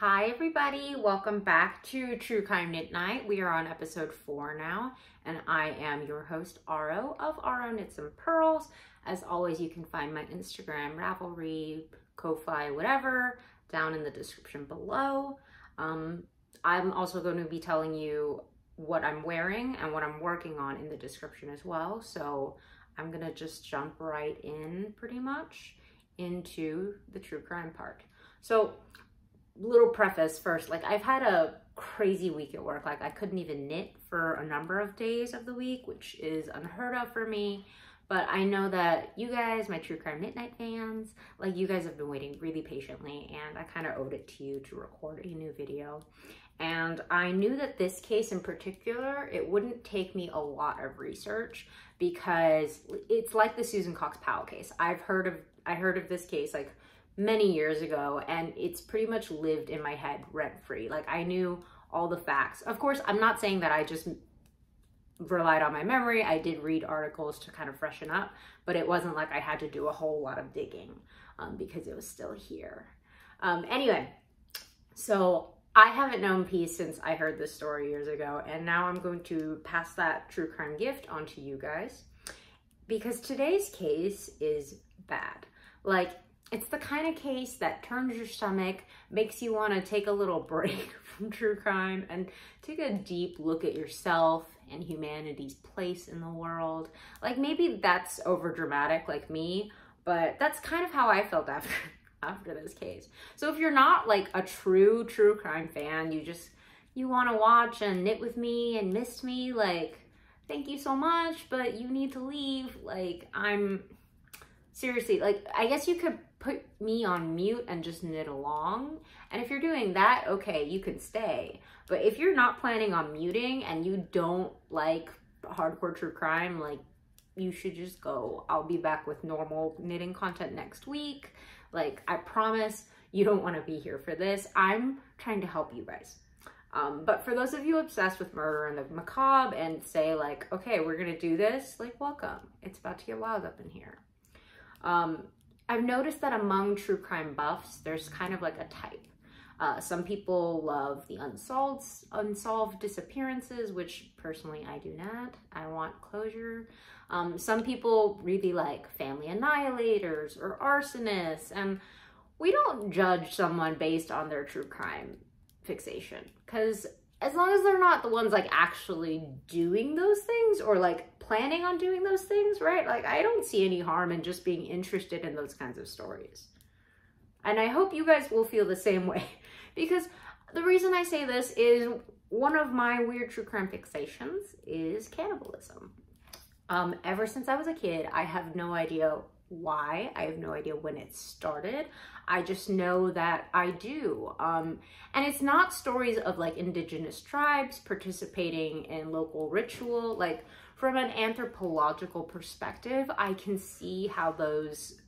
Hi everybody, welcome back to True Crime Knit-Night. We are on episode 4 now, and I am your host, Aro of Aro Knits and Purls. As always, you can find my Instagram, Ravelry, Ko-Fi, whatever, down in the description below. I'm also going to be telling you what I'm wearing and what I'm working on in the description as well. So I'm gonna just jump right in pretty much into the true crime part. So little preface first, like I've had a crazy week at work. Like I couldn't even knit for a number of days of the week, which is unheard of for me. But I know that you guys, my True Crime Knit-Night fans, like you guys have been waiting really patiently, and I kind of owed it to you to record a new video. And I knew that this case in particular, it wouldn't take me a lot of research because it's like the Susan Cox Powell case. I heard of this case like many years ago, and it's pretty much lived in my head rent-free. Like I knew all the facts. Of course, I'm not saying that I just relied on my memory. I did read articles to kind of freshen up, but it wasn't like I had to do a whole lot of digging because it was still here. Anyway, so I haven't known peace since I heard this story years ago, and now I'm going to pass that true crime gift on to you guys because today's case is bad. Like, it's the kind of case that turns your stomach, makes you want to take a little break from true crime and take a deep look at yourself and humanity's place in the world. Like maybe that's over dramatic like me, but that's kind of how I felt after this case. So if you're not like a true crime fan, you want to watch and knit with me and miss me, like thank you so much, but you need to leave. Like seriously, like I guess you could put me on mute and just knit along. And if you're doing that, okay, you can stay. But if you're not planning on muting and you don't like hardcore true crime, like you should just go. I'll be back with normal knitting content next week. Like I promise you don't want to be here for this. I'm trying to help you guys. But for those of you obsessed with murder and the macabre and say like, okay, we're gonna do this, like welcome. It's about to get wild up in here. I've noticed that among true crime buffs, there's kind of like a type. Some people love the unsolved disappearances, which personally I do not. I want closure. Some people really like family annihilators or arsonists, and we don't judge someone based on their true crime fixation, because as long as they're not the ones like actually doing those things or like planning on doing those things, right? Like I don't see any harm in just being interested in those kinds of stories. And I hope you guys will feel the same way, because the reason I say this is one of my weird true crime fixations is cannibalism. Ever since I was a kid, I have no idea why. I have no idea when it started. I just know that I do. And it's not stories of like indigenous tribes participating in local ritual. Like from an anthropological perspective, I can see how those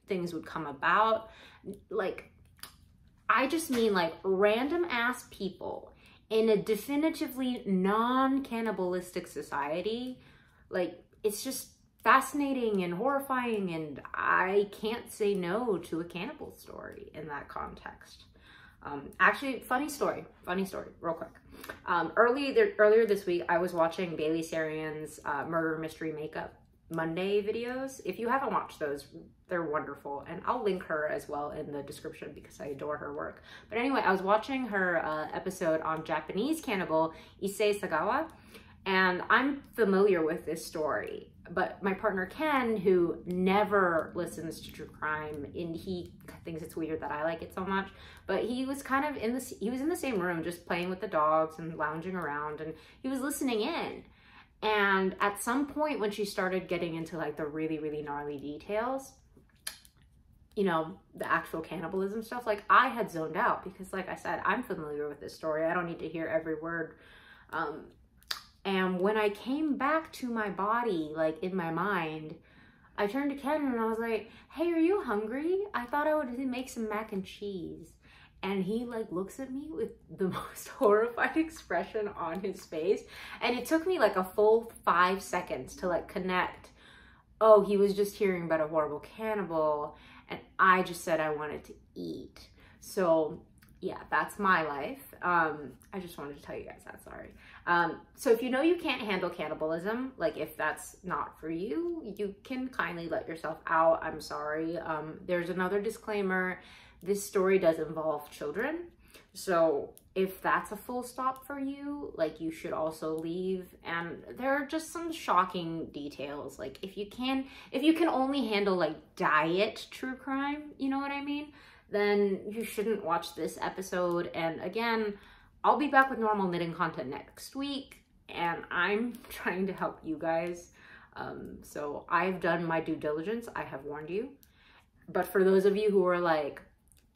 things would come about. Like, I just mean like random ass people in a definitively non-cannibalistic society. Like, it's just fascinating and horrifying, and I can't say no to a cannibal story in that context. Actually, funny story, real quick. Earlier this week, I was watching Bailey Sarian's Murder Mystery Makeup Monday videos. If you haven't watched those, they're wonderful, and I'll link her as well in the description because I adore her work. But anyway, I was watching her episode on Japanese cannibal Issei Sagawa, and I'm familiar with this story, but my partner Ken, who never listens to true crime, and he thinks it's weird that I like it so much, but he was kind of he was in the same room just playing with the dogs and lounging around, and he was listening in. And at some point when she started getting into like the really gnarly details, you know, the actual cannibalism stuff, like I had zoned out because like I said, I'm familiar with this story. I don't need to hear every word. And when I came back to my body, like in my mind, I turned to Ken and I was like, hey, are you hungry? I thought I would make some mac and cheese. And he like looks at me with the most horrified expression on his face. And it took me like a full 5 seconds to like connect. Oh, he was just hearing about a horrible cannibal. And I just said I wanted to eat. So yeah, that's my life. I just wanted to tell you guys that, sorry. So if you know you can't handle cannibalism, like if that's not for you, you can kindly let yourself out. I'm sorry. There's another disclaimer. This story does involve children. So if that's a full stop for you, like you should also leave. And there are just some shocking details. Like if you can only handle like diet true crime, you know what I mean? Then you shouldn't watch this episode. And again, I'll be back with normal knitting content next week, and I'm trying to help you guys. So I've done my due diligence. I have warned you. But for those of you who are like,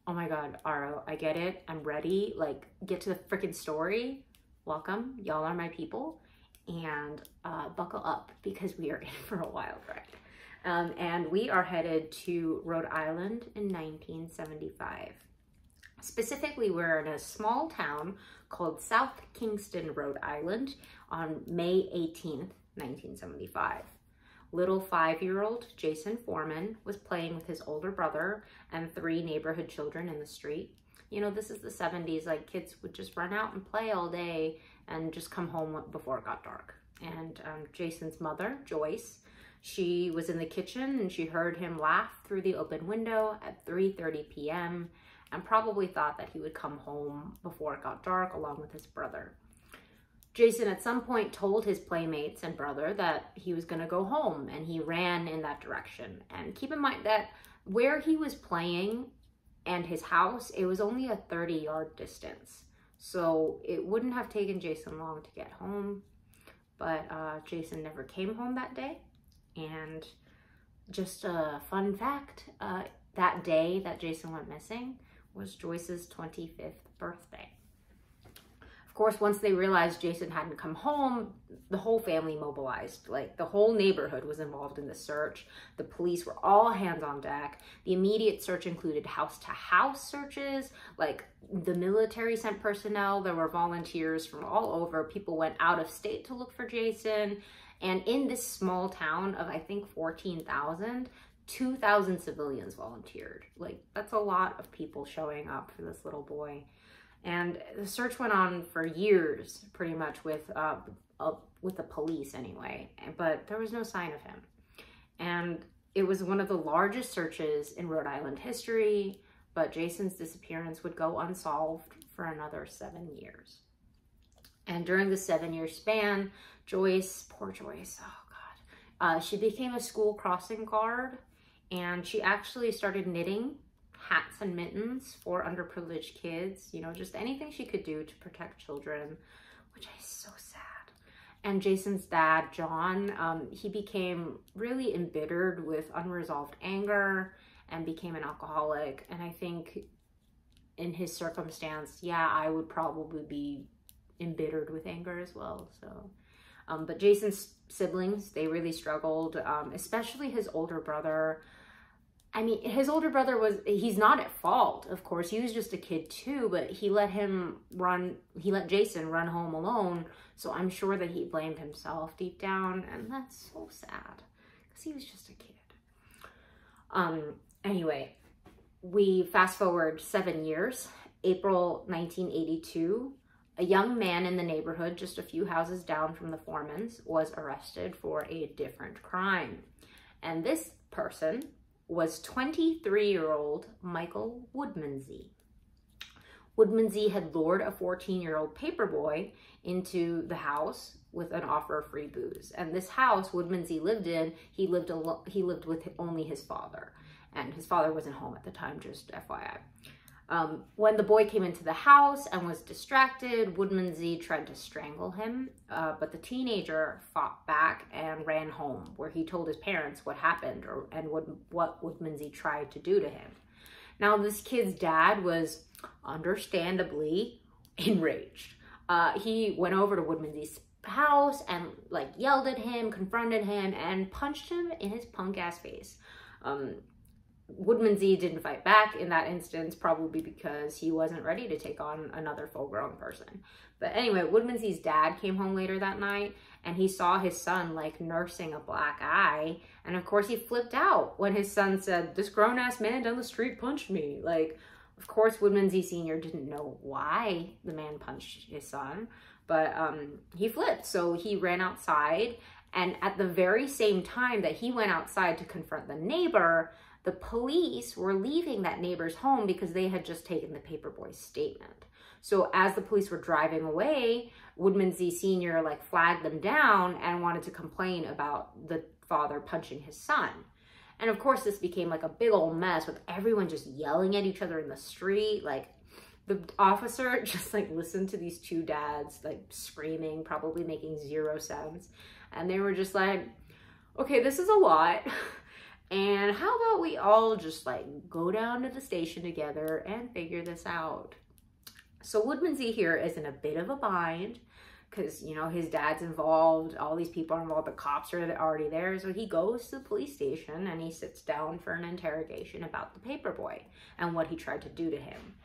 oh my God, Aro, I get it. I'm ready. Like, get to the freaking story. Welcome. Y'all are my people. And buckle up because we are in for a wild ride. And we are headed to Rhode Island in 1975. Specifically, we're in a small town called South Kingston, Rhode Island on May 18th, 1975. Little 5-year-old Jason Foreman was playing with his older brother and 3 neighborhood children in the street. You know, this is the 70s, like kids would just run out and play all day and just come home before it got dark. And Jason's mother, Joyce, she was in the kitchen and she heard him laugh through the open window at 3:30 p.m. and probably thought that he would come home before it got dark along with his brother. Jason at some point told his playmates and brother that he was going to go home, and he ran in that direction. And keep in mind that where he was playing and his house, it was only a 30-yard distance. So it wouldn't have taken Jason long to get home. But Jason never came home that day. And just a fun fact, that day that Jason went missing was Joyce's 25th birthday. Of course, once they realized Jason hadn't come home, the whole family mobilized. Like, the whole neighborhood was involved in the search. The police were all hands on deck. The immediate search included house-to-house searches. Like, the military sent personnel. There were volunteers from all over. People went out of state to look for Jason. And in this small town of, I think, 14,000, 2,000 civilians volunteered. Like, that's a lot of people showing up for this little boy. And the search went on for years, pretty much, with the police anyway. But there was no sign of him. And it was one of the largest searches in Rhode Island history, but Jason's disappearance would go unsolved for another 7 years. And during the 7-year span, Joyce, poor Joyce, oh God, she became a school crossing guard, and she actually started knitting hats and mittens for underprivileged kids, you know, just anything she could do to protect children, which is so sad. And Jason's dad, John, he became really embittered with unresolved anger and became an alcoholic. And I think in his circumstance, yeah, I would probably be embittered with anger as well. So, but Jason's siblings, they really struggled, especially his older brother. I mean, his older brother he's not at fault, of course. He was just a kid too, but he let Jason run home alone. So I'm sure that he blamed himself deep down. And that's so sad because he was just a kid. Anyway, we fast forward 7 years, April 1982. A young man in the neighborhood, just a few houses down from the Foremans, was arrested for a different crime. And this person was 23-year-old Michael Woodmansey. Woodmansey had lured a 14-year-old paperboy into the house with an offer of free booze. And this house Woodmansey lived in, he lived with only his father. And his father wasn't home at the time, just FYI. When the boy came into the house and was distracted, Woodmansey tried to strangle him, but the teenager fought back and ran home, where he told his parents what happened and what Woodmansey tried to do to him. Now, this kid's dad was understandably enraged. He went over to Woodmansey's house and like yelled at him, confronted him, and punched him in his punk-ass face. Woodmansey didn't fight back in that instance, probably because he wasn't ready to take on another full-grown person. But anyway, Woodmansey's dad came home later that night, and he saw his son, like, nursing a black eye. And, of course, he flipped out when his son said, "This grown-ass man down the street punched me." Like, Of course, Woodmansey Sr. didn't know why the man punched his son, but he flipped. So he ran outside, and at the very same time that he went outside to confront the neighbor, the police were leaving that neighbor's home because they had just taken the paperboy's statement. So as the police were driving away, Woodmansey Sr. like flagged them down and wanted to complain about the father punching his son. And of course, this became like a big old mess with everyone just yelling at each other in the street. Like the officer just like listened to these two dads like screaming, probably making zero sense. And they were just like, okay, this is a lot. And how about we all just like go down to the station together and figure this out? So Woodmansey here is in a bit of a bind because, you know, his dad's involved, all these people are involved, the cops are already there. So he goes to the police station and he sits down for an interrogation about the paperboy and what he tried to do to him.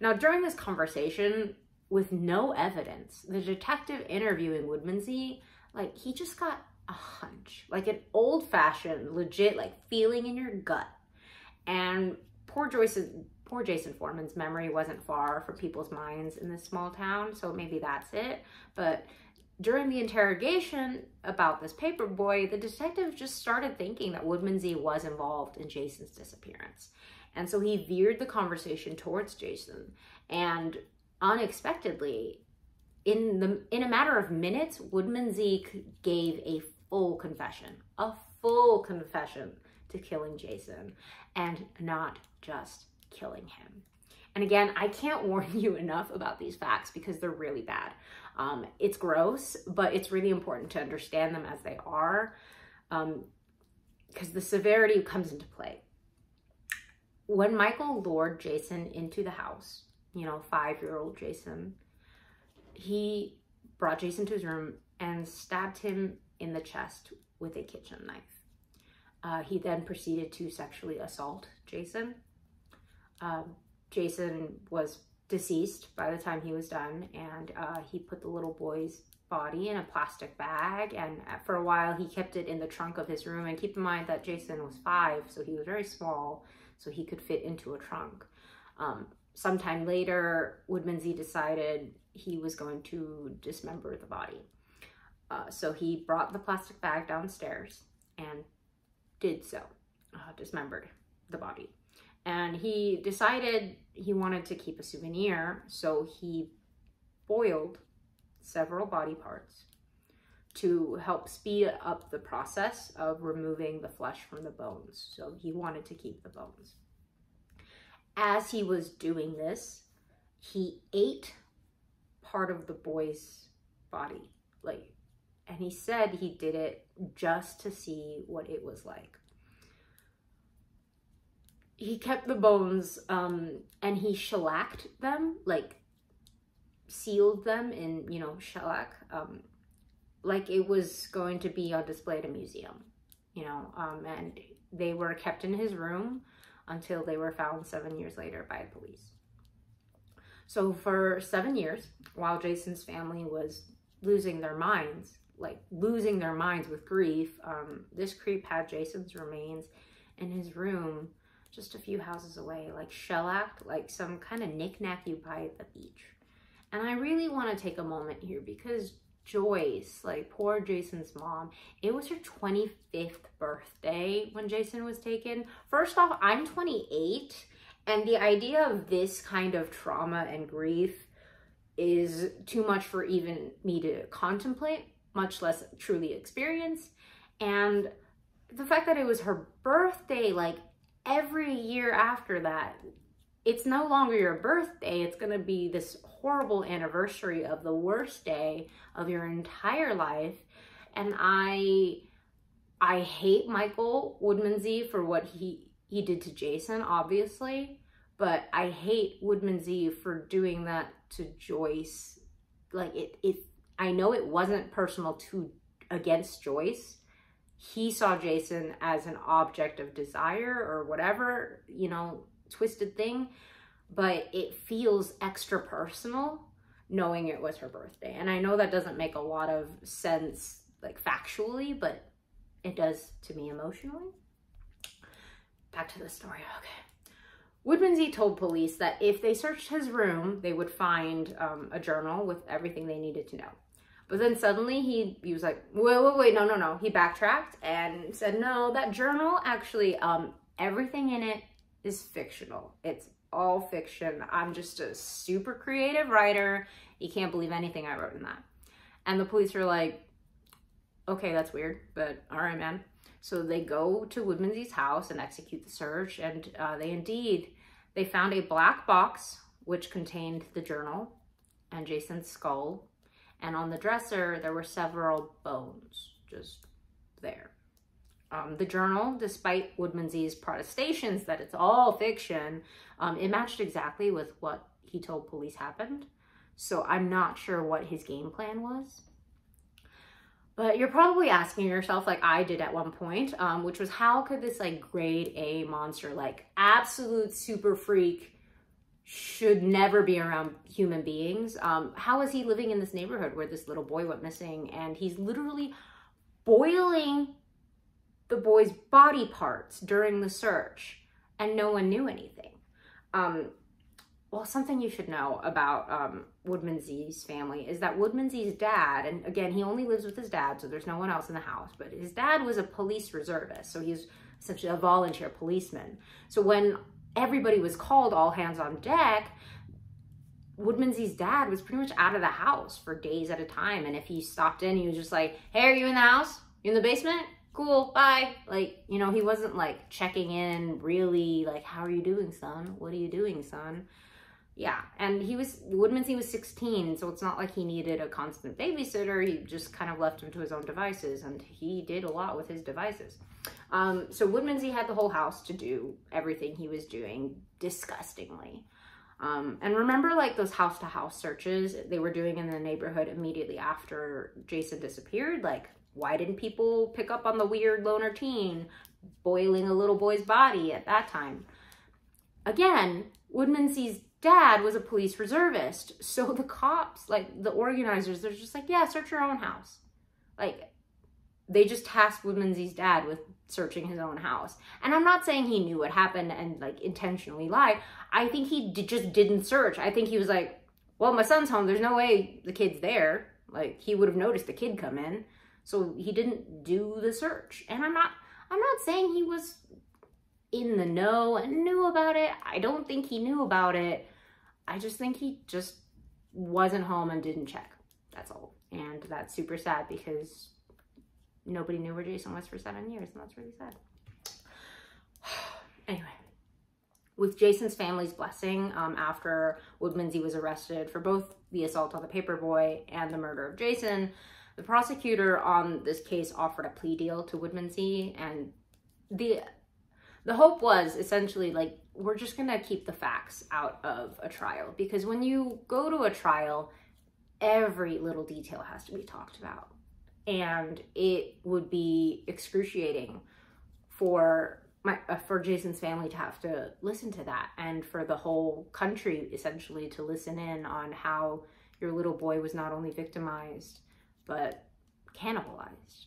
Now, during this conversation, with no evidence, the detective interviewing Woodmansey, like, he just got a hunch, like an old-fashioned, legit, like, feeling in your gut. And poor Jason Foreman's memory wasn't far from people's minds in this small town, so maybe that's it. But during the interrogation about this paperboy, the detective just started thinking that Woodmansey was involved in Jason's disappearance. And so he veered the conversation towards Jason, and unexpectedly, in a matter of minutes, Woodmansey gave a full confession to killing Jason, and not just killing him. And again, I can't warn you enough about these facts because they're really bad. It's gross, but it's really important to understand them as they are, because the severity comes into play. When Michael lured Jason into the house, you know, 5-year-old Jason, he brought Jason to his room and stabbed him in the chest with a kitchen knife. He then proceeded to sexually assault Jason. Jason was deceased by the time he was done, and he put the little boy's body in a plastic bag, and for a while he kept it in the trunk of his room. And keep in mind that Jason was 5, so he was very small, so he could fit into a trunk. Sometime later, Woodmansey decided he was going to dismember the body. So he brought the plastic bag downstairs and did so, dismembered the body. And he decided he wanted to keep a souvenir, so he boiled several body parts to help speed up the process of removing the flesh from the bones. So he wanted to keep the bones. As he was doing this, he ate part of the boy's body, and he said he did it just to see what it was like. He kept the bones, and he shellacked them, sealed them in, shellac, like it was going to be on display at a museum, and they were kept in his room until they were found 7 years later by police. So for 7 years, while Jason's family was losing their minds with grief, this creep had Jason's remains in his room just a few houses away, shellacked, like some kind of knick-knack you buy at the beach. And I really want to take a moment here because Joyce, poor Jason's mom, it was her 25th birthday when Jason was taken. First off, I'm 28, and the idea of this kind of trauma and grief is too much for even me to contemplate, much less truly experience. And the fact that it was her birthday, every year after that, it's no longer your birthday, it's gonna be this horrible anniversary of the worst day of your entire life. And I hate Michael Woodmansey for what he did to Jason, obviously, but I hate Woodmansey for doing that to Joyce. I know it wasn't personal against Joyce. He saw Jason as an object of desire or whatever, twisted thing, but it feels extra personal knowing it was her birthday. And I know that doesn't make a lot of sense, factually, but it does to me emotionally. Back to the story, okay. Woodmans told police that if they searched his room, they would find a journal with everything they needed to know. But then suddenly he was like, wait, no. He backtracked and said, no, that journal actually, everything in it is fictional. It's all fiction. I'm just a super creative writer. You can't believe anything I wrote in that. And the police were like, okay, that's weird, but all right, man. So they go to Woodmans' house and execute the search, and they found a black box which contained the journal and Jason's skull, and on the dresser there were several bones just there. The journal, despite Woodmans' protestations that it's all fiction, it matched exactly with what he told police happened. So I'm not sure what his game plan was. But you're probably asking yourself, like I did at one point, which was, how could this like grade A monster, like absolute super freak, should never be around human beings? How is he living in this neighborhood where this little boy went missing, and he's literally boiling the boy's body parts during the search and no one knew anything? Well, something you should know about Woodmans' family is that Woodmans' dad, and again, he only lives with his dad, so there's no one else in the house, but his dad was a police reservist, so he's essentially a volunteer policeman. So when everybody was called all hands on deck, Woodmans' dad was pretty much out of the house for days at a time, and if he stopped in, he was just like, hey, are you in the house? You in the basement? Cool, bye. Like, you know, he wasn't like checking in really, like, how are you doing, son? What are you doing, son? Yeah, and Woodmans was 16, so it's not like he needed a constant babysitter. He just kind of left him to his own devices, and he did a lot with his devices. So Woodmans had the whole house to do everything he was doing disgustingly. And remember, like, those house-to-house searches they were doing in the neighborhood immediately after Jason disappeared? Like, why didn't people pick up on the weird loner teen boiling a little boy's body at that time? Again, Woodmans' dad was a police reservist. So the cops, like the organizers, they're just like, yeah, search your own house. Like, they just tasked Woodmans' dad with searching his own house. And I'm not saying he knew what happened and like intentionally lied. I think he just didn't search. I think he was like, well, my son's home. There's no way the kid's there. Like, he would have noticed the kid come in. So he didn't do the search. And I'm not saying he was in the know and knew about it. I don't think he knew about it. I just think he just wasn't home and didn't check. That's all. And that's super sad because nobody knew where Jason was for 7 years, and that's really sad. Anyway, with Jason's family's blessing, after Woodmans was arrested for both the assault on the paperboy and the murder of Jason, the prosecutor on this case offered a plea deal to Woodmans, and the hope was essentially like, we're just going to keep the facts out of a trial, because when you go to a trial, every little detail has to be talked about, and it would be excruciating for Jason's family to have to listen to that, and for the whole country essentially to listen in on how your little boy was not only victimized but cannibalized.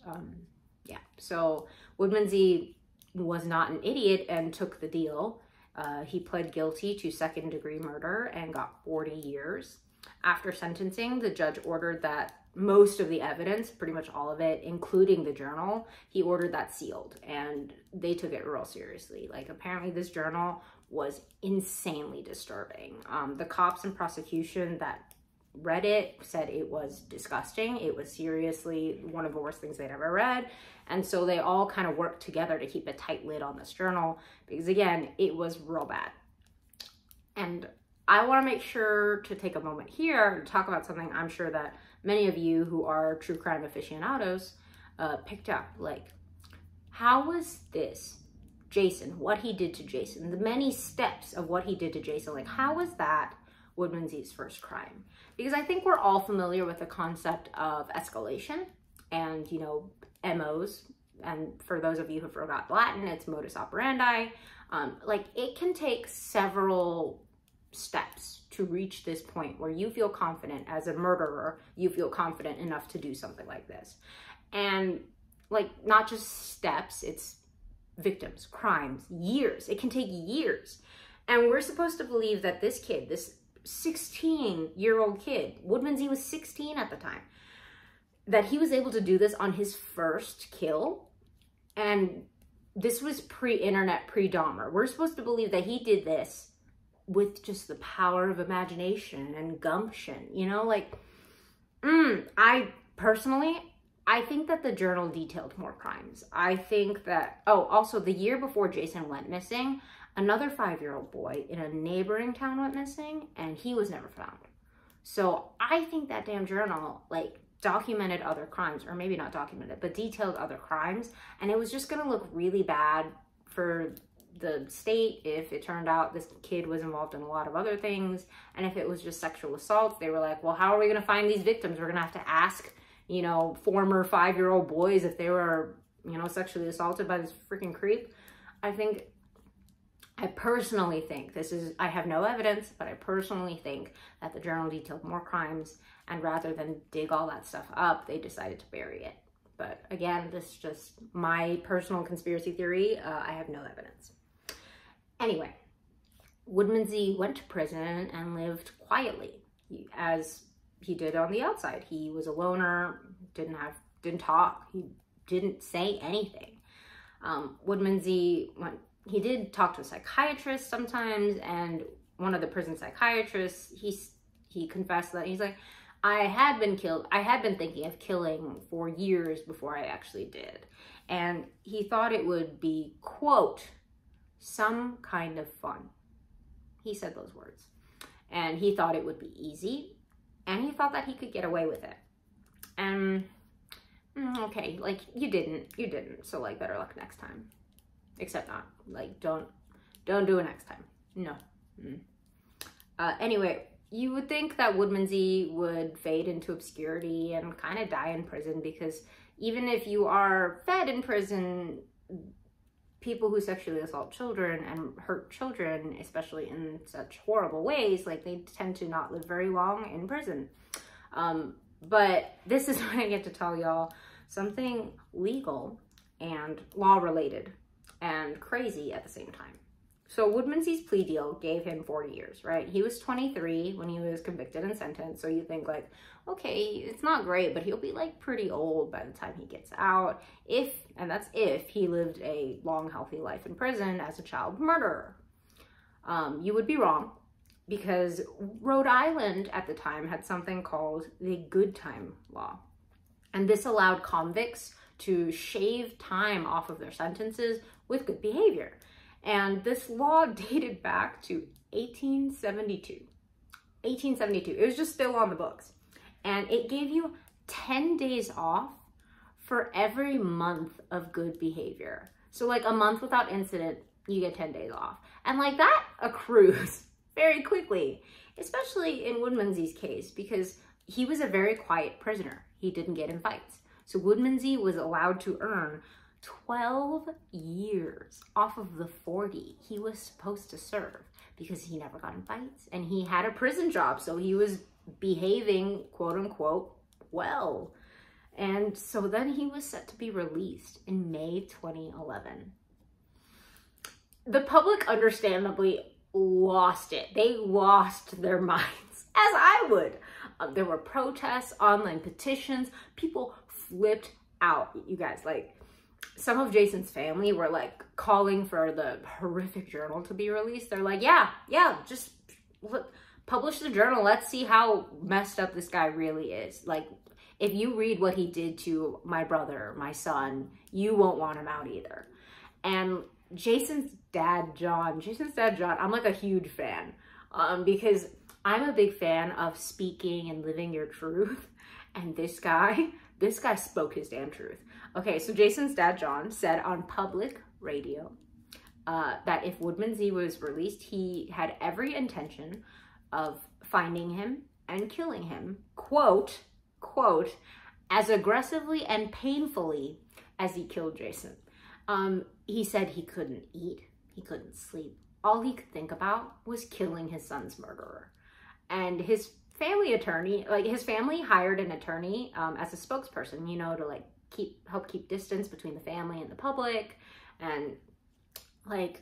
Yeah, so Woodmans was not an idiot and took the deal. He pled guilty to second-degree murder and got 40 years. After sentencing, the judge ordered that most of the evidence, pretty much all of it, including the journal, he ordered that sealed, and they took it real seriously. Like, apparently this journal was insanely disturbing. The cops and prosecution that read it said it was disgusting. It was seriously one of the worst things they'd ever read. And so they all kind of worked together to keep a tight lid on this journal, because again, it was real bad. And I want to make sure to take a moment here to talk about something I'm sure that many of you who are true crime aficionados picked up. Like, how was this Jason, what he did to Jason, the many steps of what he did to Jason, like, how was that Woodmans' first crime? Because I think we're all familiar with the concept of escalation and, you know, MOs. And for those of you who forgot Latin, it's modus operandi. Like, it can take several steps to reach this point where you feel confident as a murderer, you feel confident enough to do something like this. And like, not just steps, it's victims, crimes, years. It can take years. And we're supposed to believe that this kid, this 16-year-old kid, Woodmansey was 16 at the time, that he was able to do this on his first kill. And this was pre-internet, pre-Dahmer. We're supposed to believe that he did this with just the power of imagination and gumption, you know, like, I think that the journal detailed more crimes. I think that, oh, also the year before Jason went missing, another 5-year-old boy in a neighboring town went missing, and he was never found. So I think that damn journal, like, documented other crimes, or maybe not documented, but detailed other crimes, and it was just gonna look really bad for the state if it turned out this kid was involved in a lot of other things. And if it was just sexual assaults, they were like, well, how are we gonna find these victims? We're gonna have to ask, you know, former 5-year-old boys if they were, you know, sexually assaulted by this freaking creep. I personally think I have no evidence, but I personally think that the journal detailed more crimes, and rather than dig all that stuff up, they decided to bury it. But again, this is just my personal conspiracy theory. I have no evidence. Anyway, Woodmansey went to prison and lived quietly, as he did on the outside. He was a loner, didn't talk, he didn't say anything. Woodmansey he did talk to a psychiatrist sometimes, and one of the prison psychiatrists, he confessed that he's like, I had been thinking of killing for years before I actually did. And he thought it would be, quote, some kind of fun. He said those words. And he thought it would be easy, and he thought that he could get away with it. And okay, like, you didn't, so like, better luck next time. Except not, like, don't do it next time. No. Anyway, you would think that Woodmansey would fade into obscurity and kind of die in prison, because even if you are fed in prison, people who sexually assault children and hurt children, especially in such horrible ways, like, they tend to not live very long in prison. But this is when I get to tell y'all something legal and law-related and crazy at the same time. So Woodmansey's plea deal gave him 40 years, right? He was 23 when he was convicted and sentenced. So you think, like, okay, it's not great, but he'll be like pretty old by the time he gets out. And that's if he lived a long, healthy life in prison as a child murderer. You would be wrong, because Rhode Island at the time had something called the Good Time Law. And this allowed convicts to shave time off of their sentences with good behavior. And this law dated back to 1872. 1872. It was just still on the books. And it gave you 10 days off for every month of good behavior. So like a month without incident, you get 10 days off. And like that accrues very quickly, especially in Woodmansey's case, because he was a very quiet prisoner. He didn't get in fights. So Woodmansey was allowed to earn 12 years off of the 40 he was supposed to serve, because he never got in fights and he had a prison job. So he was behaving, quote unquote, well. And so then he was set to be released in May 2011. The public understandably lost it. They lost their minds, as I would. There were protests, online petitions, people flipped out, you guys. Like, some of Jason's family were like calling for the horrific journal to be released. They're like, yeah, just publish the journal. Let's see how messed up this guy really is. Like, if you read what he did to my brother, my son, you won't want him out either. And Jason's dad, John, I'm like a huge fan, because I'm a big fan of speaking and living your truth. And this guy spoke his damn truth. Okay, so Jason's dad, John, said on public radio that if Woodmansey was released, he had every intention of finding him and killing him, quote, as aggressively and painfully as he killed Jason. He said he couldn't eat, he couldn't sleep. All he could think about was killing his son's murderer. And his family attorney, like, his family hired an attorney as a spokesperson, you know, to like help keep distance between the family and the public. And like,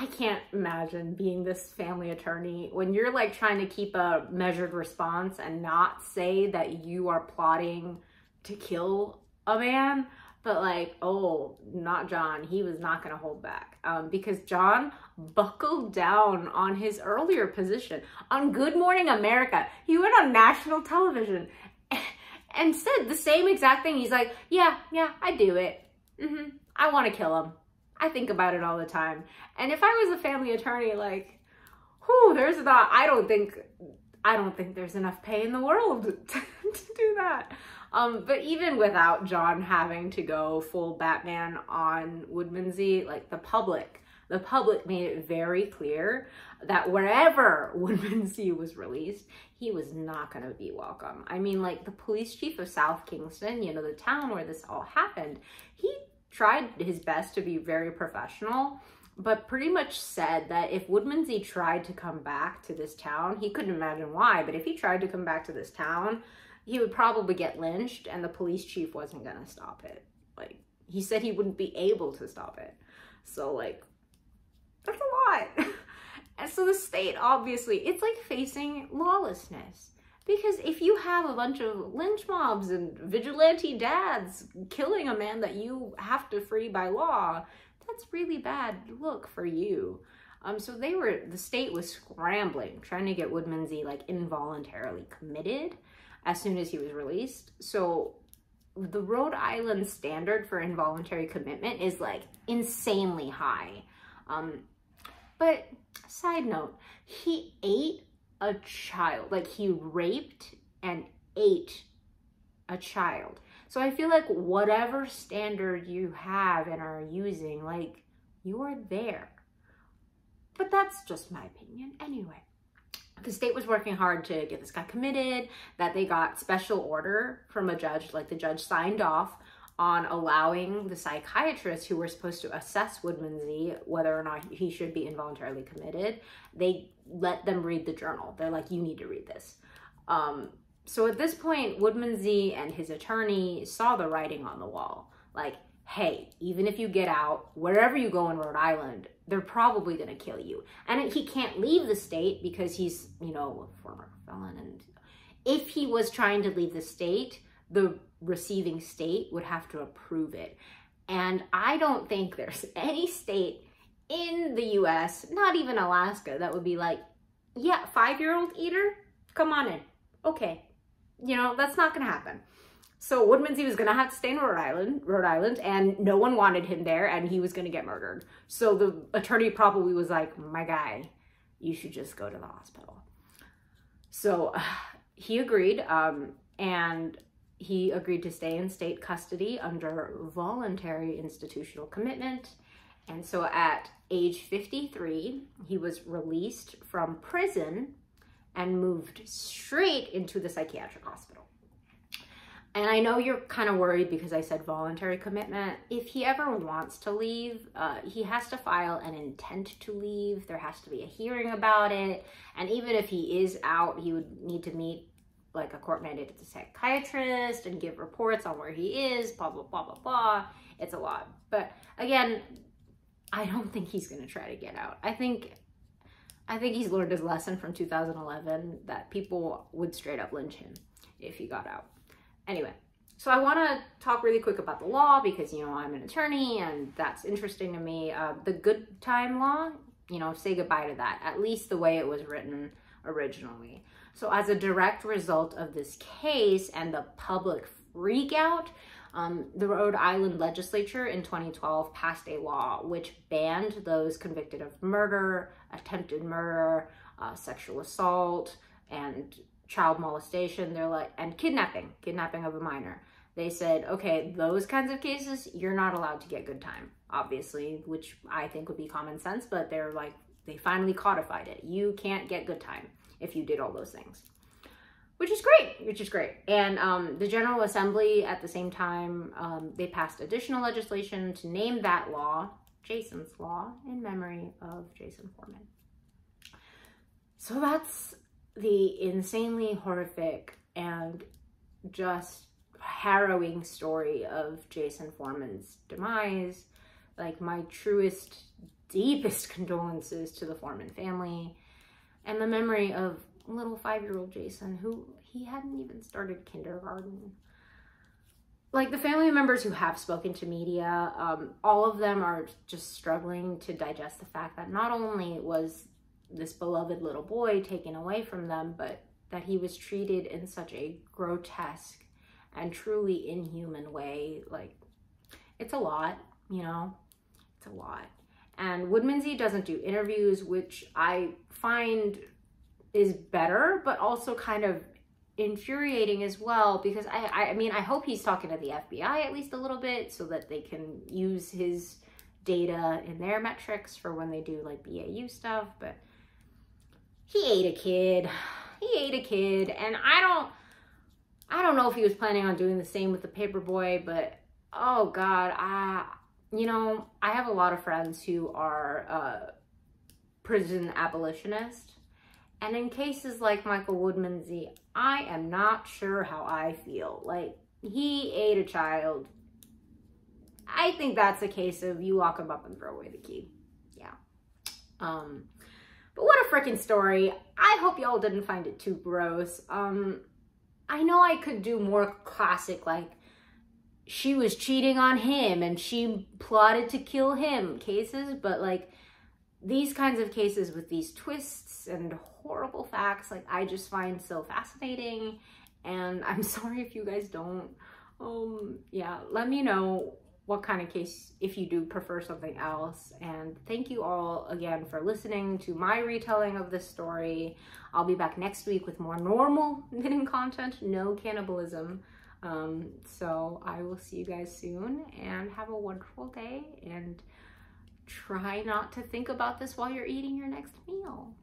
I can't imagine being this family attorney when you're like trying to keep a measured response and not say that you are plotting to kill a man. But like, oh, not John. He was not going to hold back because John buckled down on his earlier position on Good Morning America. He went on national television and said the same exact thing. He's like, yeah, I do it. I want to kill him. I think about it all the time. And if I was a family attorney, like, whew, there's not, I don't think there's enough pay in the world to do that. But even without John having to go full Batman on Woodmansey, like the public made it very clear that wherever Woodmansey was released, he was not going to be welcome. I mean, like the police chief of South Kingston, you know, the town where this all happened, he tried his best to be very professional, but pretty much said that if Woodmansey tried to come back to this town, he couldn't imagine why, but if he tried to come back to this town, he would probably get lynched and the police chief wasn't going to stop it. Like, he said he wouldn't be able to stop it. So, like, that's a lot. And so the state, obviously, it's like facing lawlessness. Because if you have a bunch of lynch mobs and vigilante dads killing a man that you have to free by law, that's really bad look for you. So the state was scrambling, trying to get Woodmansey like involuntarily committed as soon as he was released. So the Rhode Island standard for involuntary commitment is like insanely high. But side note, he ate a child. Like he raped and ate a child. So I feel like whatever standard you have and are using, like you're there. But that's just my opinion anyway. The state was working hard to get this guy committed, that they got special order from a judge, like the judge signed off on allowing the psychiatrists who were supposed to assess Woodmansey whether or not he should be involuntarily committed. They let them read the journal. They're like, you need to read this. So at this point, Woodmansey and his attorney saw the writing on the wall. Like, hey, even if you get out, wherever you go in Rhode Island, they're probably going to kill you. And he can't leave the state because he's, you know, a former felon. And if he was trying to leave the state, the receiving state would have to approve it. And I don't think there's any state in the US, not even Alaska, that would be like, yeah, 5-year-old eater, come on in. Okay. You know, that's not going to happen. So Woodmansey was going to have to stay in Rhode Island, and no one wanted him there, and he was going to get murdered. So the attorney probably was like, my guy, you should just go to the hospital. So he agreed, and he agreed to stay in state custody under voluntary institutional commitment. And so at age 53, he was released from prison and moved straight into the psychiatric hospital. And I know you're kind of worried because I said voluntary commitment. If he ever wants to leave, he has to file an intent to leave. There has to be a hearing about it. And even if he is out, he would need to meet like a court-mandated psychiatrist and give reports on where he is, blah, blah, blah, blah, blah. It's a lot. But again, I don't think he's going to try to get out. I think he's learned his lesson from 2011 that people would straight up lynch him if he got out. Anyway, so I want to talk really quick about the law because, you know, I'm an attorney and that's interesting to me. The good time law, you know, say goodbye to that, at least the way it was written originally. So as a direct result of this case and the public freak out, the Rhode Island legislature in 2012 passed a law which banned those convicted of murder, attempted murder, sexual assault, and child molestation, and kidnapping of a minor. They said, okay, those kinds of cases, you're not allowed to get good time, obviously, which I think would be common sense, but they're like, they finally codified it. You can't get good time if you did all those things, which is great. And the General Assembly at the same time, they passed additional legislation to name that law Jason's Law in memory of Jason Foreman. So that's the insanely horrific and just harrowing story of Jason Foreman's demise. Like my truest deepest condolences to the Foreman family and the memory of little 5-year-old Jason, who he hadn't even started kindergarten. Like, the family members who have spoken to media, all of them are just struggling to digest the fact that not only was this beloved little boy taken away from them, but that he was treated in such a grotesque and truly inhuman way. Like, it's a lot, you know, it's a lot. And Woodmans doesn't do interviews, which I find is better, but also kind of infuriating as well, because I mean, I hope he's talking to the FBI at least a little bit so that they can use his data in their metrics for when they do like BAU stuff. But he ate a kid. He ate a kid, and I don't know if he was planning on doing the same with the paperboy, but oh God, you know, I have a lot of friends who are prison abolitionists. And in cases like Michael Woodmans, I am not sure how I feel. Like, he ate a child. I think that's a case of you lock him up and throw away the key. Yeah. But what a freaking story. I hope y'all didn't find it too gross. I know I could do more classic, like, she was cheating on him and she plotted to kill him cases, but like, these kinds of cases with these twists and horrible facts, like, I just find so fascinating. And I'm sorry if you guys don't. Yeah, let me know what kind of case, if you do prefer something else. And thank you all again for listening to my retelling of this story. I'll be back next week with more normal knitting content, no cannibalism. So I will see you guys soon, and have a wonderful day, and try not to think about this while you're eating your next meal.